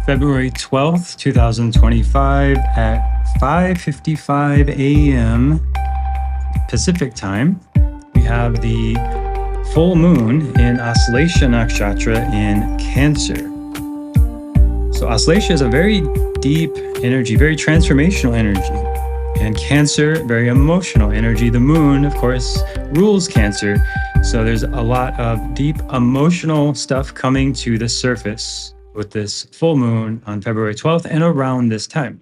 February 12th, 2025 at 5:55 a.m. Pacific time. We have the full moon in Aslesha Nakshatra in Cancer. So Aslesha is a very deep energy, very transformational energy. And Cancer, very emotional energy. The moon, of course, rules Cancer. So there's a lot of deep emotional stuff coming to the surface with this full moon on February 12th and around this time.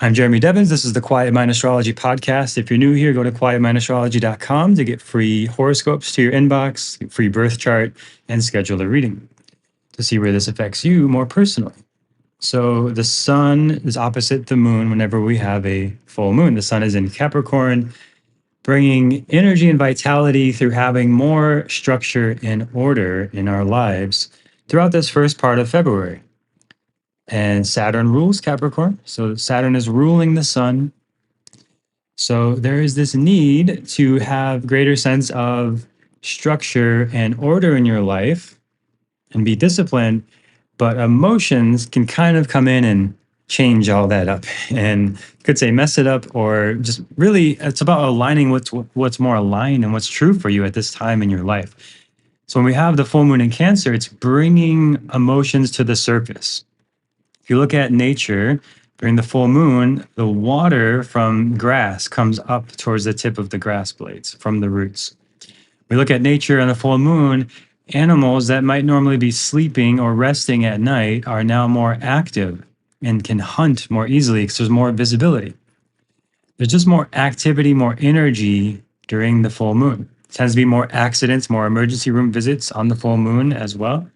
I'm Jeremy Devins. This is the Quiet Mind Astrology Podcast. If you're new here, go to quietmindastrology.com to get free horoscopes to your inbox, free birth chart, and schedule a reading to see where this affects you more personally. So the sun is opposite the moon whenever we have a full moon. The sun is in Capricorn, bringing energy and vitality through having more structure and order in our lives throughout this first part of February. And Saturn rules Capricorn. So Saturn is ruling the sun. So there is this need to have greater sense of structure and order in your life and be disciplined. But emotions can kind of come in and change all that up, and you could say mess it up, or just really it's about aligning what's more aligned and what's true for you at this time in your life. So when we have the full moon in Cancer, it's bringing emotions to the surface. If you look at nature during the full moon, the water from grass comes up towards the tip of the grass blades from the roots. We look at nature on the full moon, animals that might normally be sleeping or resting at night are now more active and can hunt more easily because there's more visibility. There's just more activity, more energy during the full moon. It tends to be more accidents, more emergency room visits on the full moon as well.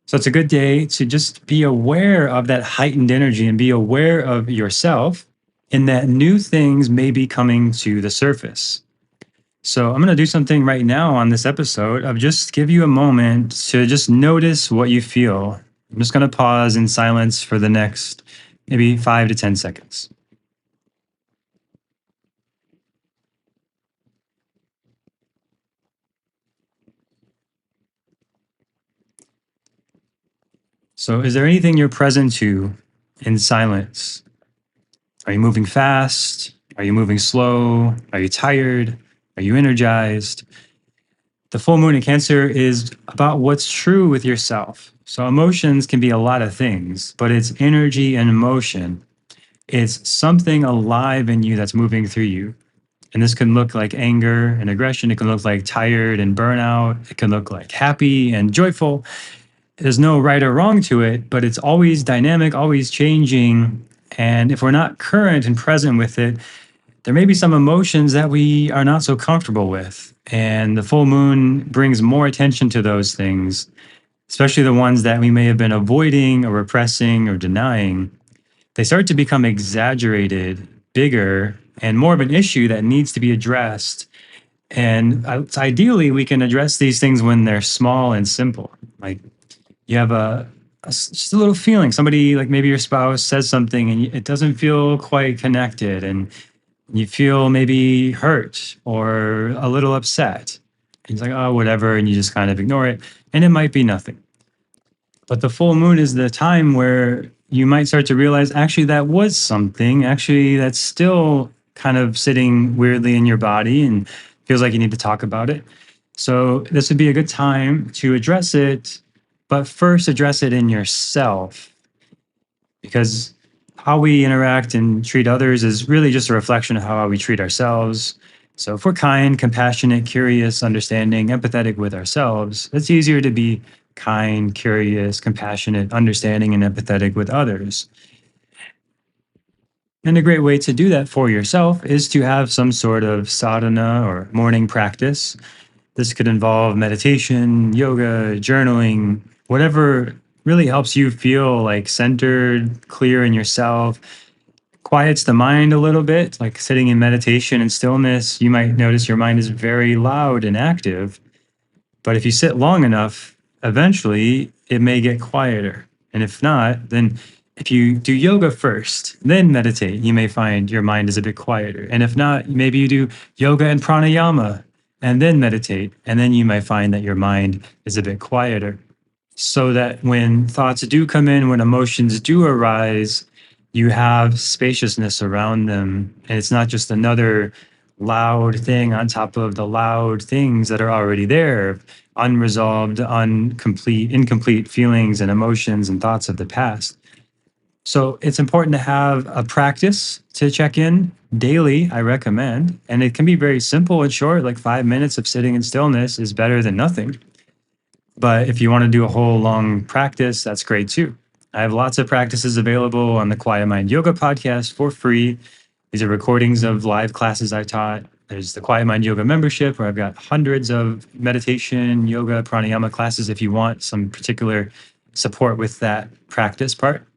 So it's a good day to just be aware of that heightened energy and be aware of yourself, and that new things may be coming to the surface. So I'm going to do something right now on this episode of just give you a moment to just notice what you feel. I'm just going to pause in silence for the next maybe 5 to 10 seconds. So is there anything you're present to in silence? Are you moving fast? Are you moving slow? Are you tired? Are you energized? The full moon in Cancer is about what's true with yourself. So emotions can be a lot of things, but it's energy and emotion. It's something alive in you that's moving through you. And this can look like anger and aggression. It can look like tired and burnout. It can look like happy and joyful. There's no right or wrong to it, but it's always dynamic, always changing. And if we're not current and present with it, there may be some emotions that we are not so comfortable with. And the full moon brings more attention to those things, especially the ones that we may have been avoiding or repressing or denying. They start to become exaggerated, bigger, and more of an issue that needs to be addressed. And ideally, we can address these things when they're small and simple. Like you have just a little feeling, somebody, like maybe your spouse says something and it doesn't feel quite connected, and you feel maybe hurt or a little upset. And it's like, oh, whatever. And you just kind of ignore it. And it might be nothing. But the full moon is the time where you might start to realize, actually, that was something. Actually, that's still kind of sitting weirdly in your body and feels like you need to talk about it. So this would be a good time to address it, but first address it in yourself, because how we interact and treat others is really just a reflection of how we treat ourselves. So if we're kind, compassionate, curious, understanding, empathetic with ourselves, it's easier to be kind, curious, compassionate, understanding, and empathetic with others. And a great way to do that for yourself is to have some sort of sadhana or morning practice. This could involve meditation, yoga, journaling, whatever really helps you feel like centered, clear in yourself, quiets the mind a little bit. Like sitting in meditation and stillness, you might notice your mind is very loud and active. But if you sit long enough, eventually it may get quieter. And if not, then if you do yoga first, then meditate, you may find your mind is a bit quieter. And if not, maybe you do yoga and pranayama and then meditate, and then you might find that your mind is a bit quieter. so that when thoughts do come in, when emotions do arise, you have spaciousness around them. And it's not just another loud thing on top of the loud things that are already there, unresolved, incomplete feelings and emotions and thoughts of the past. So it's important to have a practice to check in daily, I recommend. And it can be very simple and short, like 5 minutes of sitting in stillness is better than nothing. But if you want to do a whole long practice, that's great too. I have lots of practices available on the Quiet Mind Yoga podcast for free. These are recordings of live classes I taught. There's the Quiet Mind Yoga membership, where I've got hundreds of meditation, yoga, pranayama classes if you want some particular support with that practice part.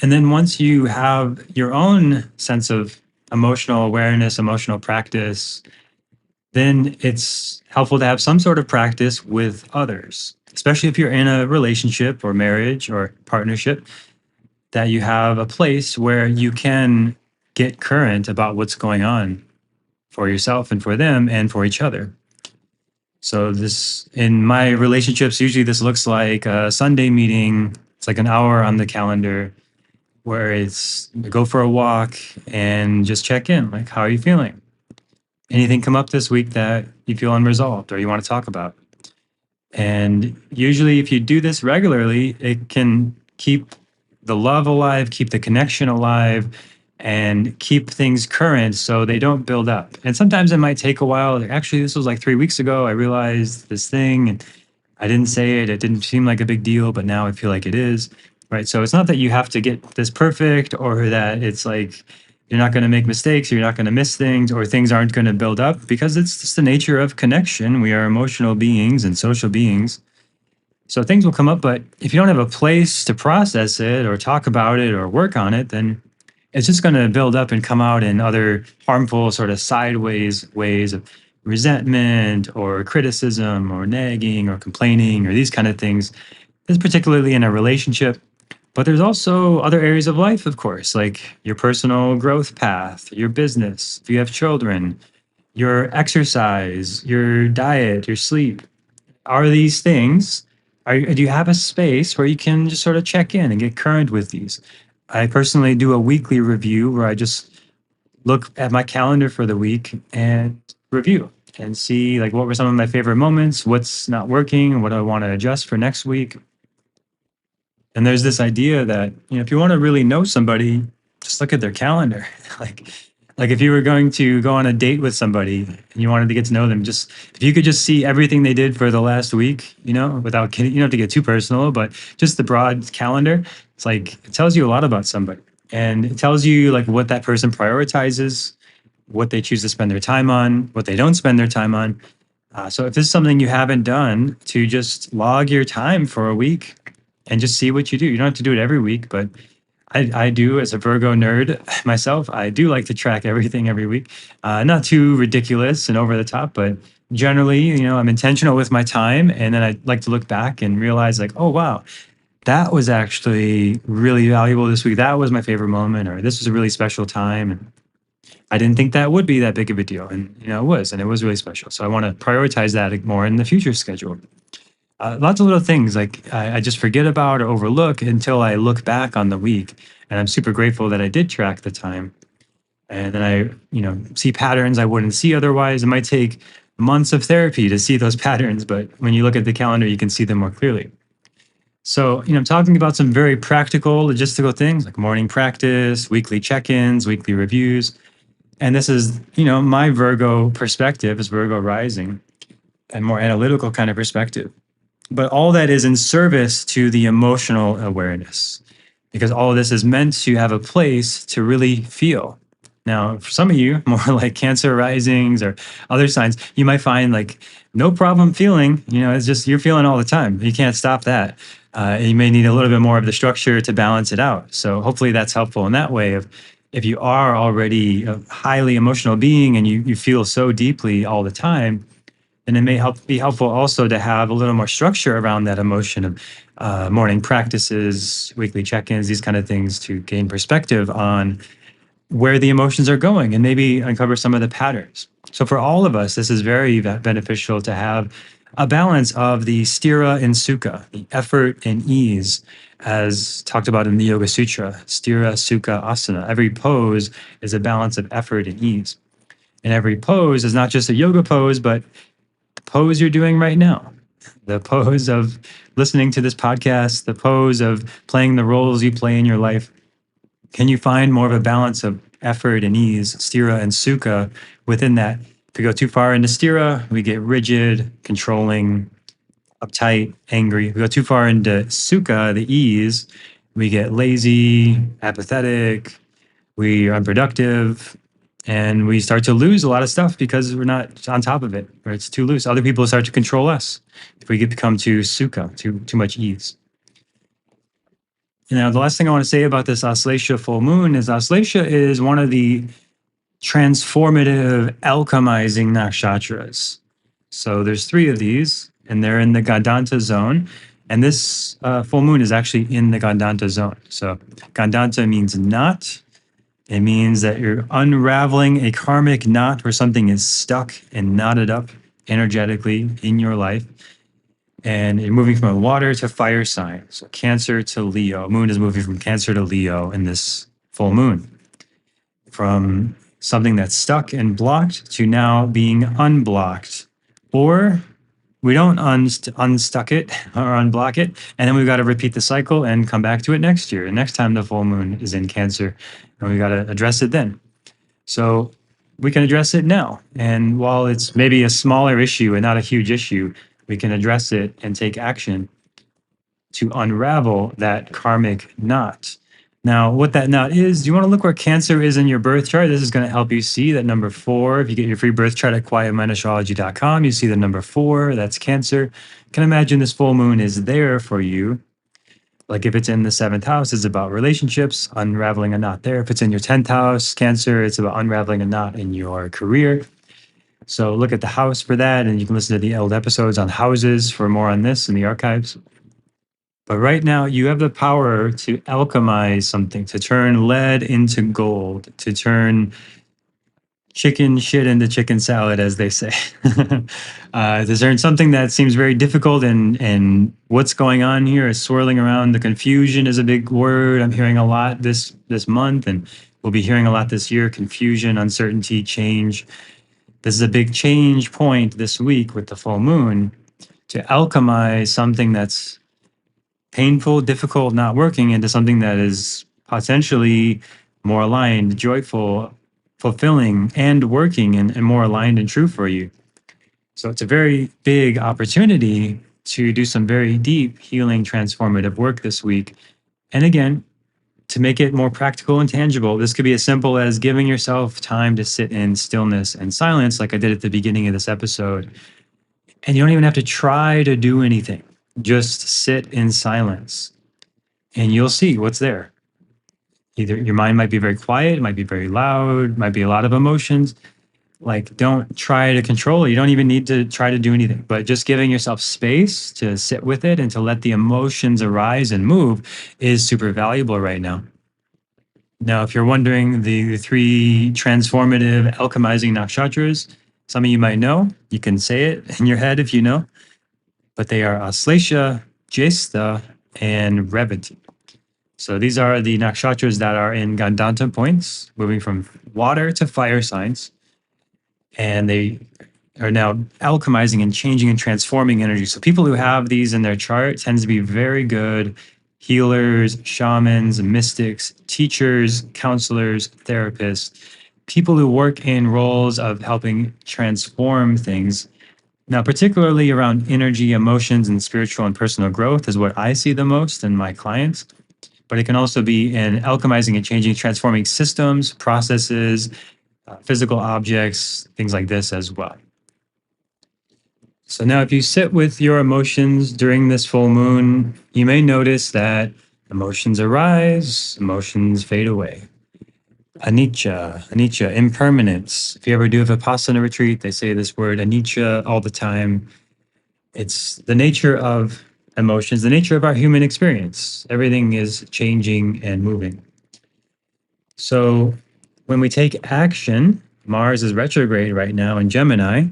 And then once you have your own sense of emotional awareness, emotional practice, then it's helpful to have some sort of practice with others, especially if you're in a relationship or marriage or partnership, that you have a place where you can get current about what's going on for yourself and for them and for each other. So this, in my relationships, usually this looks like a Sunday meeting. It's like an hour on the calendar where it's go for a walk and just check in, like, how are you feeling? Anything come up this week that you feel unresolved or you want to talk about? And usually, if you do this regularly, it can keep the love alive, keep the connection alive, and keep things current so they don't build up. And sometimes it might take a while. Like, actually, this was like 3 weeks ago. I realized this thing and I didn't say it. It didn't seem like a big deal, but now I feel like it is. Right. So it's not that you have to get this perfect or that it's like you're not going to make mistakes, or you're not going to miss things, or things aren't going to build up, because it's just the nature of connection. We are emotional beings and social beings. So things will come up, but if you don't have a place to process it or talk about it or work on it, then it's just going to build up and come out in other harmful, sort of sideways ways of resentment or criticism or nagging or complaining or these kind of things. This is particularly in a relationship. But there's also other areas of life, of course, like your personal growth path, your business, if you have children, your exercise, your diet, your sleep. Are these things, do you have a space where you can just sort of check in and get current with these? I personally do a weekly review where I just look at my calendar for the week and review and see, like, what were some of my favorite moments, what's not working, what do I want to adjust for next week. And there's this idea that, if you want to really know somebody, just look at their calendar. like like if you were going to go on a date with somebody and you wanted to get to know them, just if you could just see everything they did for the last week, without getting, you don't have to get too personal, but just the broad calendar, it's like it tells you a lot about somebody. And it tells you like what that person prioritizes, what they choose to spend their time on, what they don't spend their time on. So if this is something you haven't done, to just log your time for a week and just see what you do. You don't have to do it every week, but I do, as a Virgo nerd myself. I do like to track everything every week. Not too ridiculous and over the top, but generally, I'm intentional with my time. And then I like to look back and realize, like, oh, wow, that was actually really valuable this week. That was my favorite moment, or this was a really special time. And I didn't think that would be that big of a deal. And, it was, and it was really special. So I want to prioritize that more in the future schedule. Lots of little things like I just forget about or overlook until I look back on the week. And I'm super grateful that I did track the time. And then I, see patterns I wouldn't see otherwise. It might take months of therapy to see those patterns, but when you look at the calendar, you can see them more clearly. So, I'm talking about some very practical, logistical things like morning practice, weekly check-ins, weekly reviews. And this is, my Virgo perspective as Virgo rising, and more analytical kind of perspective. But all that is in service to the emotional awareness, because all of this is meant to have a place to really feel. Now, for some of you, more like Cancer risings or other signs, you might find like no problem feeling, it's just you're feeling all the time. You can't stop that. You may need a little bit more of the structure to balance it out. So hopefully that's helpful in that way. If you are already a highly emotional being and you feel so deeply all the time, and it may be helpful also to have a little more structure around that emotion of morning practices, weekly check-ins, these kind of things, to gain perspective on where the emotions are going and maybe uncover some of the patterns. So for all of us, this is very beneficial to have a balance of the stira and sukha, the effort and ease, as talked about in the Yoga Sutra, stira, sukha, asana. Every pose is a balance of effort and ease. And every pose is not just a yoga pose, but the pose you're doing right now, the pose of listening to this podcast, the pose of playing the roles you play in your life. Can you find more of a balance of effort and ease, stira and sukha, within that? If we go too far into stira, we get rigid, controlling, uptight, angry. If we go too far into sukha, the ease, we get lazy, apathetic, we are unproductive, and we start to lose a lot of stuff because we're not on top of it, or it's too loose. Other people start to control us if we become too sukha, too much ease. Now, the last thing I want to say about this Aslesha full moon is Aslesha is one of the transformative alchemyzing nakshatras. So there's 3 of these, and they're in the gandanta zone. And this full moon is actually in the gandanta zone. So gandanta means knot. It means that you're unraveling a karmic knot where something is stuck and knotted up energetically in your life. And you're moving from a water to fire sign. So Cancer to Leo. Moon is moving from Cancer to Leo in this full moon. From something that's stuck and blocked to now being unblocked. Or we don't unstuck it or unblock it, and then we've got to repeat the cycle and come back to it next year. And next time the full moon is in Cancer, and we got to address it then. So we can address it now. And while it's maybe a smaller issue and not a huge issue, we can address it and take action to unravel that karmic knot. Now, what that knot is, do you want to look where Cancer is in your birth chart? This is going to help you see that number 4. If you get your free birth chart at quietmindastrology.com, you see the number 4, that's Cancer. You can imagine this full moon is there for you. Like if it's in the 7th house, it's about relationships, unraveling a knot there. If it's in your 10th house, Cancer, it's about unraveling a knot in your career. So look at the house for that, and you can listen to the old episodes on houses for more on this in the archives. But right now, you have the power to alchemize something, to turn lead into gold, to turn chicken shit into chicken salad, as they say. To turn something that seems very difficult, and what's going on here is swirling around. The confusion is a big word I'm hearing a lot this month, and we'll be hearing a lot this year. Confusion, uncertainty, change. This is a big change point this week with the full moon to alchemize something that's painful, difficult, not working into something that is potentially more aligned, joyful, fulfilling, and working and more aligned and true for you. So it's a very big opportunity to do some very deep healing, transformative work this week. And again, to make it more practical and tangible, this could be as simple as giving yourself time to sit in stillness and silence, like I did at the beginning of this episode. And you don't even have to try to do anything. Just sit in silence and you'll see what's there. Either your mind might be very quiet, it might be very loud, might be a lot of emotions. Like, don't try to control it. You don't even need to try to do anything, but just giving yourself space to sit with it and to let the emotions arise and move is super valuable right now. Now, if you're wondering, the 3 transformative alchemyzing nakshatras, some of you might know, you can say it in your head if you know, but they are Aslesha, Jesta, and Revati. So these are the nakshatras that are in Gandanta points, moving from water to fire signs. And they are now alchemizing and changing and transforming energy. So people who have these in their chart tends to be very good healers, shamans, mystics, teachers, counselors, therapists, people who work in roles of helping transform things. Now, particularly around energy, emotions, and spiritual and personal growth is what I see the most in my clients. But it can also be in alchemizing and changing, transforming systems, processes, physical objects, things like this as well. So now if you sit with your emotions during this full moon, you may notice that emotions arise, emotions fade away. Anicca, impermanence. If you ever do a Vipassana retreat, they say this word anicca all the time. It's the nature of emotions, the nature of our human experience. Everything is changing and moving. So when we take action, Mars is retrograde right now in Gemini.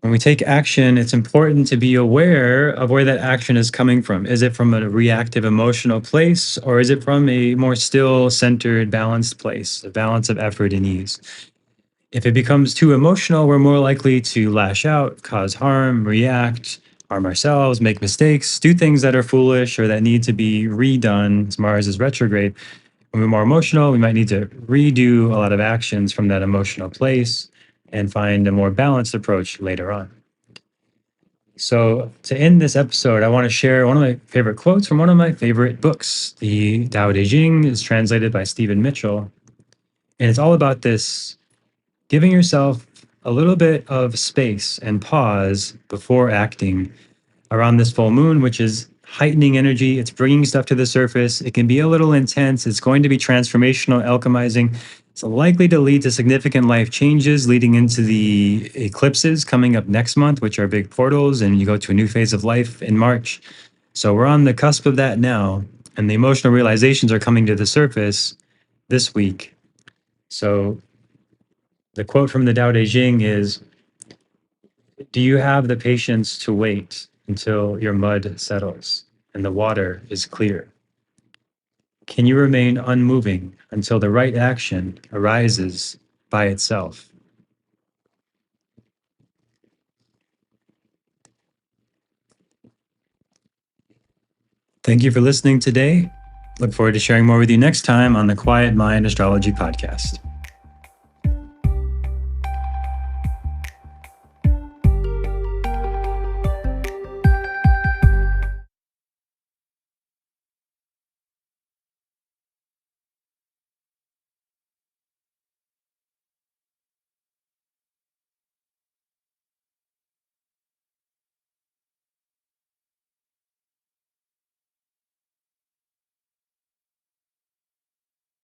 When we take action, it's important to be aware of where that action is coming from. Is it from a reactive emotional place, or is it from a more still, centered, balanced place, a balance of effort and ease? If it becomes too emotional, we're more likely to lash out, cause harm, react, harm ourselves, make mistakes, do things that are foolish or that need to be redone as Mars is retrograde. When we're more emotional, we might need to redo a lot of actions from that emotional place and find a more balanced approach later on. So, to end this episode, I want to share one of my favorite quotes from one of my favorite books. The Tao Te Ching is translated by Stephen Mitchell. And it's all about this giving yourself a little bit of space and pause before acting around this full moon, which is heightening energy. It's bringing stuff to the surface. It can be a little intense. It's going to be transformational, alchemyzing. It's likely to lead to significant life changes leading into the eclipses coming up next month, which are big portals, and you go to a new phase of life in March. So we're on the cusp of that now, and the emotional realizations are coming to the surface this week. So the quote from the Tao Te Ching is, "Do you have the patience to wait until your mud settles and the water is clear? Can you remain unmoving until the right action arises by itself?" Thank you for listening today. Look forward to sharing more with you next time on the Quiet Mind Astrology Podcast.